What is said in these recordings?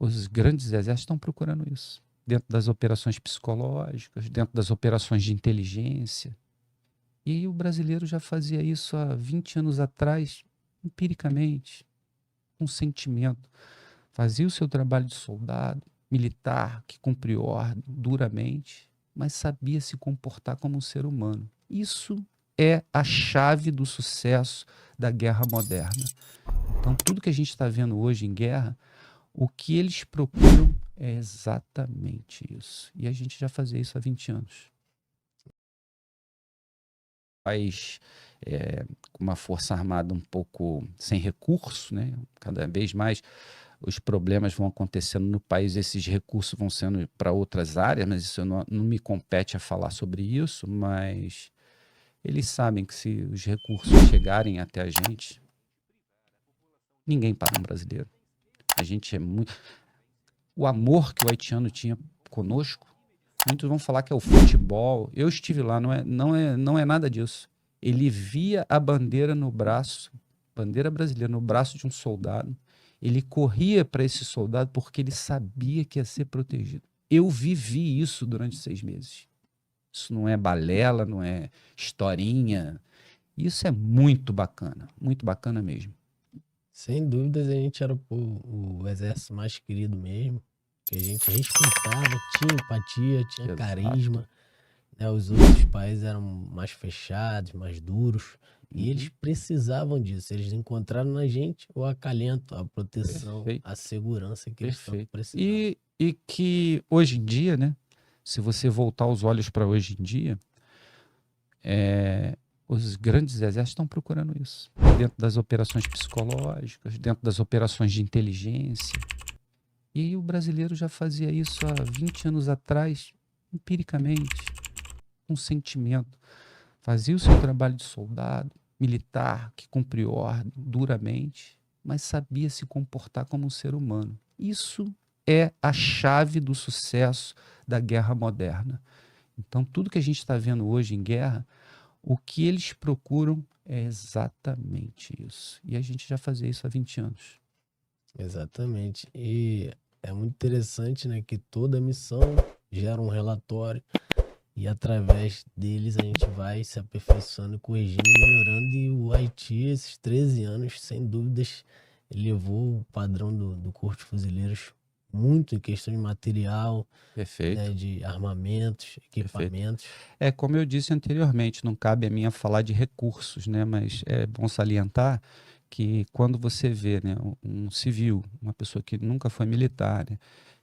Os grandes exércitos estão procurando isso. Dentro das operações psicológicas, dentro das operações de inteligência. E aí o brasileiro já fazia isso há 20 anos atrás, empiricamente, com sentimento. Fazia o seu trabalho de soldado, militar, que cumpriu ordem duramente, mas sabia se comportar como um ser humano. Isso é a chave do sucesso da guerra moderna. Então, tudo que a gente está vendo hoje em guerra, o que eles procuram é exatamente isso. E a gente já fazia isso há 20 anos. Faz uma força armada um pouco sem recurso, né? Cada vez mais os problemas vão acontecendo no país, esses recursos vão sendo para outras áreas, mas isso não me compete a falar sobre isso, mas eles sabem que se os recursos chegarem até a gente, ninguém para um brasileiro. A gente é muito... O amor que o haitiano tinha conosco, muitos vão falar que é o futebol. Eu estive lá, não é nada disso. Ele via a bandeira no braço, bandeira brasileira no braço de um soldado. Ele corria para esse soldado porque ele sabia que ia ser protegido. Eu vivi isso durante 6 meses. Isso não é balela, não é historinha. Isso é muito bacana mesmo. Sem dúvidas, a gente era o exército mais querido mesmo, que a gente respeitava, tinha empatia, tinha Exato. carisma, né? Os outros países eram mais fechados, mais duros, e eles precisavam disso. Eles encontraram na gente o acalento, a proteção, Perfeito, a segurança que eles tanto perfeito. precisavam. E que hoje em dia, né? Se você voltar os olhos para hoje em dia, os grandes exércitos estão procurando isso. Dentro das operações psicológicas, dentro das operações de inteligência. E aí o brasileiro já fazia isso há 20 anos atrás, empiricamente, com sentimento. Fazia o seu trabalho de soldado, militar, que cumpriu ordem duramente, mas sabia se comportar como um ser humano. Isso é a chave do sucesso da guerra moderna. Então, tudo que a gente está vendo hoje em guerra, o que eles procuram é exatamente isso. E a gente já fazia isso há 20 anos. Exatamente. E é muito interessante, né, que toda missão gera um relatório e através deles a gente vai se aperfeiçoando, corrigindo e melhorando. E o Haiti, esses 13 anos, sem dúvidas, elevou o padrão do Corpo de Fuzileiros muito em questão de material, né, Perfeito, de armamentos, perfeito. equipamentos. É, como eu disse anteriormente, não cabe a mim falar de recursos, né? Mas é bom salientar que quando você vê, né, um civil, uma pessoa que nunca foi militar, né,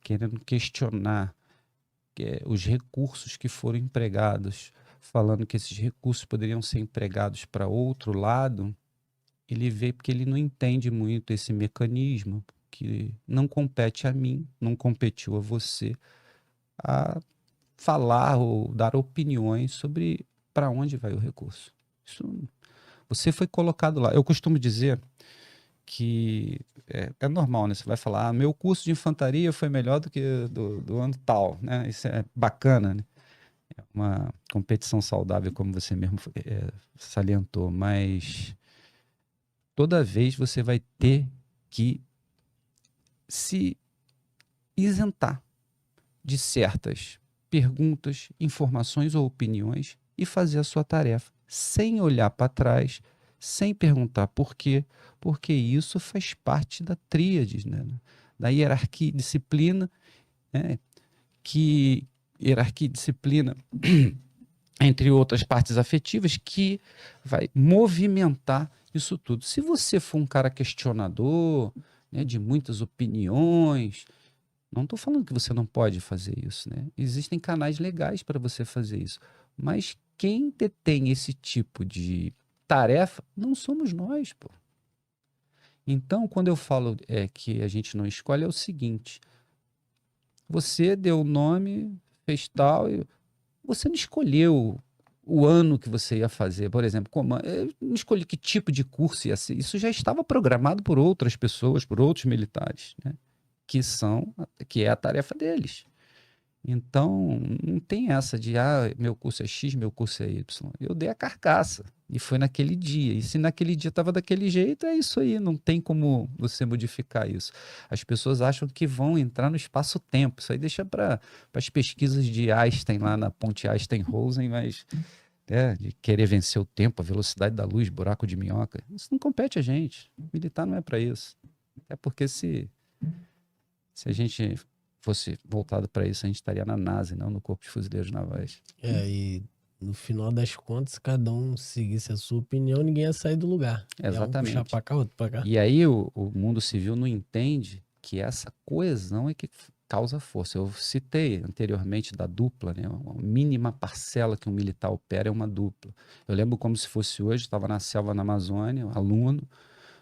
querendo questionar os recursos que foram empregados, falando que esses recursos poderiam ser empregados para outro lado, ele vê porque ele não entende muito esse mecanismo, que não compete a mim, não competiu a você, a falar ou dar opiniões sobre para onde vai o recurso. Isso, você foi colocado lá. Eu costumo dizer que é normal, né? Você vai falar, meu curso de infantaria foi melhor do que do ano tal, né? Isso é bacana, né? É uma competição saudável, como você mesmo salientou, mas toda vez você vai ter que se isentar de certas perguntas, informações ou opiniões e fazer a sua tarefa, sem olhar para trás, sem perguntar por quê, porque isso faz parte da tríade, né? Da hierarquia e disciplina, né? Que hierarquia e disciplina, entre outras partes afetivas, que vai movimentar isso tudo. Se você for um cara questionador, né, de muitas opiniões, não estou falando que você não pode fazer isso, né? Existem canais legais para você fazer isso. Mas quem detém esse tipo de tarefa não somos nós, pô. Então, quando eu falo que a gente não escolhe, é o seguinte: você deu o nome, fez tal, e você não escolheu o ano que você ia fazer, por exemplo, eu não escolhi que tipo de curso ia ser. Isso já estava programado por outras pessoas, por outros militares, né? Que é a tarefa deles. Então, não tem essa de, meu curso é X, meu curso é Y. Eu dei a carcaça. E foi naquele dia. E se naquele dia estava daquele jeito, é isso aí. Não tem como você modificar isso. As pessoas acham que vão entrar no espaço-tempo. Isso aí deixa para as pesquisas de Einstein lá na ponte Einstein-Rosen, mas de querer vencer o tempo, a velocidade da luz, buraco de minhoca. Isso não compete a gente. Militar não é para isso. É porque se a gente fosse voltado para isso, a gente estaria na NASA e não no Corpo de Fuzileiros Navais. E no final das contas, se cada um seguisse a sua opinião, ninguém ia sair do lugar. Ia um puxar Exatamente. pra cá, outro pra cá. E aí o mundo civil não entende que essa coesão é que causa força. Eu citei anteriormente da dupla, né? Uma mínima parcela que um militar opera é uma dupla. Eu lembro como se fosse hoje, estava na selva na Amazônia, aluno,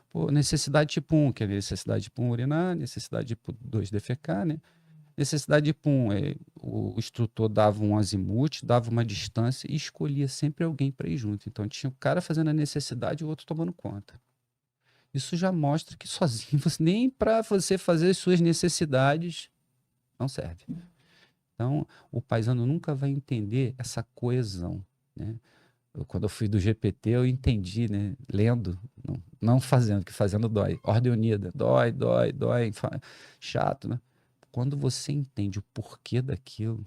pô, necessidade tipo 1, que é necessidade tipo 1 urinar, necessidade tipo 2 defecar, né? Necessidade tipo 1, o instrutor dava um azimuth, dava uma distância e escolhia sempre alguém para ir junto. Então tinha o cara fazendo a necessidade e o outro tomando conta. Isso já mostra que sozinho, nem para você fazer as suas necessidades, não serve. Então, o paisano nunca vai entender essa coesão, né? Quando eu fui do GPT, eu entendi, né? Lendo, não fazendo, que fazendo dói. Ordem unida, dói, dói, dói, chato, né? Quando você entende o porquê daquilo,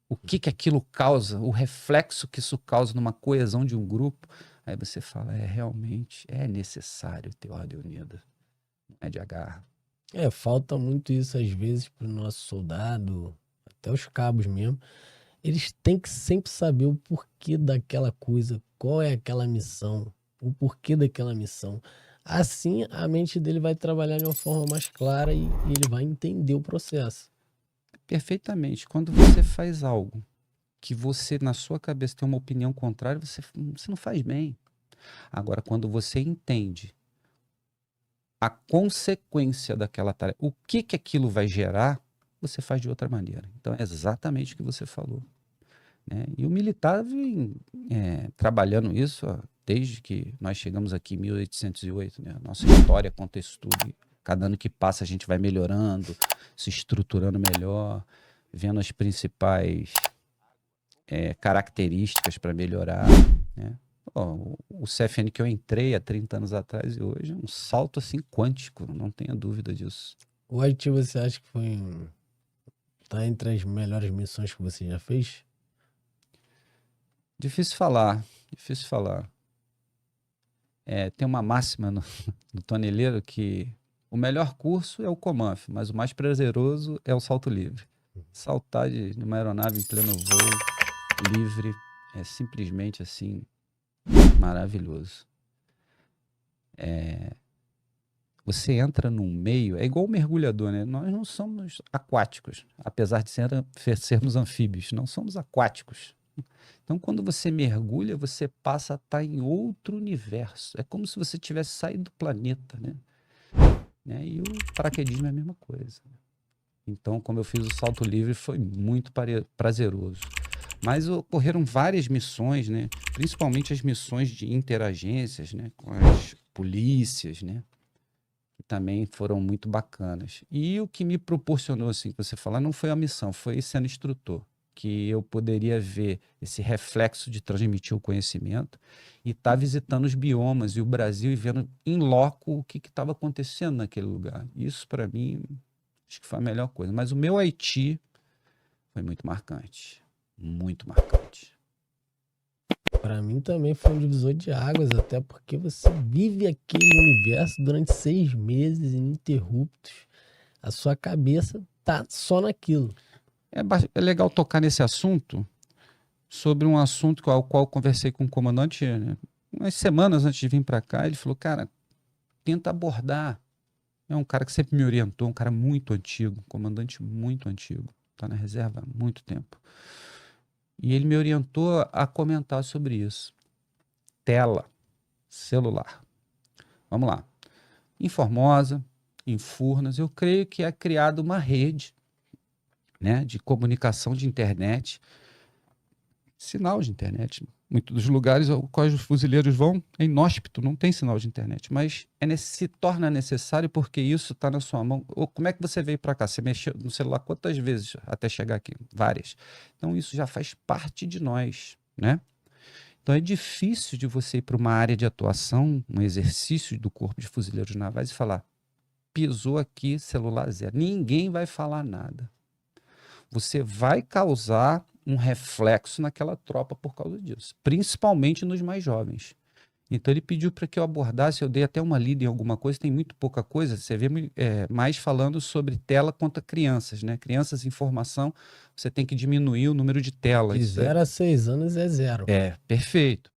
o que aquilo causa, o reflexo que isso causa numa coesão de um grupo, aí você fala, realmente é necessário ter ordem unida, não é de agarro. Falta muito isso às vezes pro nosso soldado, até os cabos mesmo. Eles têm que sempre saber o porquê daquela coisa, qual é aquela missão, o porquê daquela missão. Assim, a mente dele vai trabalhar de uma forma mais clara e ele vai entender o processo. Perfeitamente. Quando você faz algo que você, na sua cabeça, tem uma opinião contrária, você não faz bem. Agora, quando você entende a consequência daquela tarefa, o que aquilo vai gerar, você faz de outra maneira. Então, é exatamente o que você falou, né? E o militar vem trabalhando isso desde que nós chegamos aqui em 1808, né? A nossa história conta isso tudo. E cada ano que passa a gente vai melhorando, se estruturando melhor, vendo as principais características para melhorar, né? O CFN que eu entrei há 30 anos atrás e hoje é um salto assim quântico, não tenha dúvida disso. O Haiti, você acha que tá entre as melhores missões que você já fez? Difícil falar, difícil falar. Tem uma máxima no toneleiro que o melhor curso é o Comanf, mas o mais prazeroso é o salto livre. Saltar de uma aeronave em pleno voo, livre, é simplesmente assim, maravilhoso. Você entra num meio, é igual o mergulhador, né? Nós não somos aquáticos, apesar de sermos anfíbios, não somos aquáticos. Então, quando você mergulha, você passa a estar em outro universo. É como se você tivesse saído do planeta, né? E o paraquedismo é a mesma coisa. Então, como eu fiz o salto livre, foi muito prazeroso. Mas ocorreram várias missões, né? Principalmente as missões de interagências, né? Com as polícias, né? Que também foram muito bacanas. E o que me proporcionou, assim, que você falar, não foi a missão, foi sendo instrutor. Que eu poderia ver esse reflexo de transmitir o conhecimento e estar visitando os biomas e o Brasil e vendo em loco o que estava acontecendo naquele lugar. Isso, para mim, acho que foi a melhor coisa. Mas o meu Haiti foi muito marcante. Muito marcante. Para mim também foi um divisor de águas, até porque você vive aquele universo durante 6 meses ininterruptos. A sua cabeça tá só naquilo. É legal tocar nesse assunto, sobre um assunto ao qual eu conversei com o comandante, né, umas semanas antes de vir para cá. Ele falou, cara, tenta abordar. É um cara que sempre me orientou, um cara muito antigo, um comandante muito antigo, está na reserva há muito tempo. E ele me orientou a comentar sobre isso. Tela, celular. Vamos lá. Em Formosa, em Furnas, eu creio que é criada uma rede, né, de comunicação de internet, sinal de internet. Muitos dos lugares aos quais os fuzileiros vão é inóspito, não tem sinal de internet, mas se torna necessário porque isso está na sua mão. Como é que você veio para cá? Você mexeu no celular quantas vezes até chegar aqui? Várias. Então isso já faz parte de nós, né? Então é difícil de você ir para uma área de atuação, um exercício do Corpo de Fuzileiros Navais e falar, pisou aqui, celular zero. Ninguém vai falar nada. Você vai causar um reflexo naquela tropa por causa disso, principalmente nos mais jovens. Então ele pediu para que eu abordasse, eu dei até uma lida em alguma coisa, tem muito pouca coisa, você vê mais falando sobre tela contra crianças, né? Crianças em formação, você tem que diminuir o número de De telas. 0 a 6 anos é zero. Perfeito.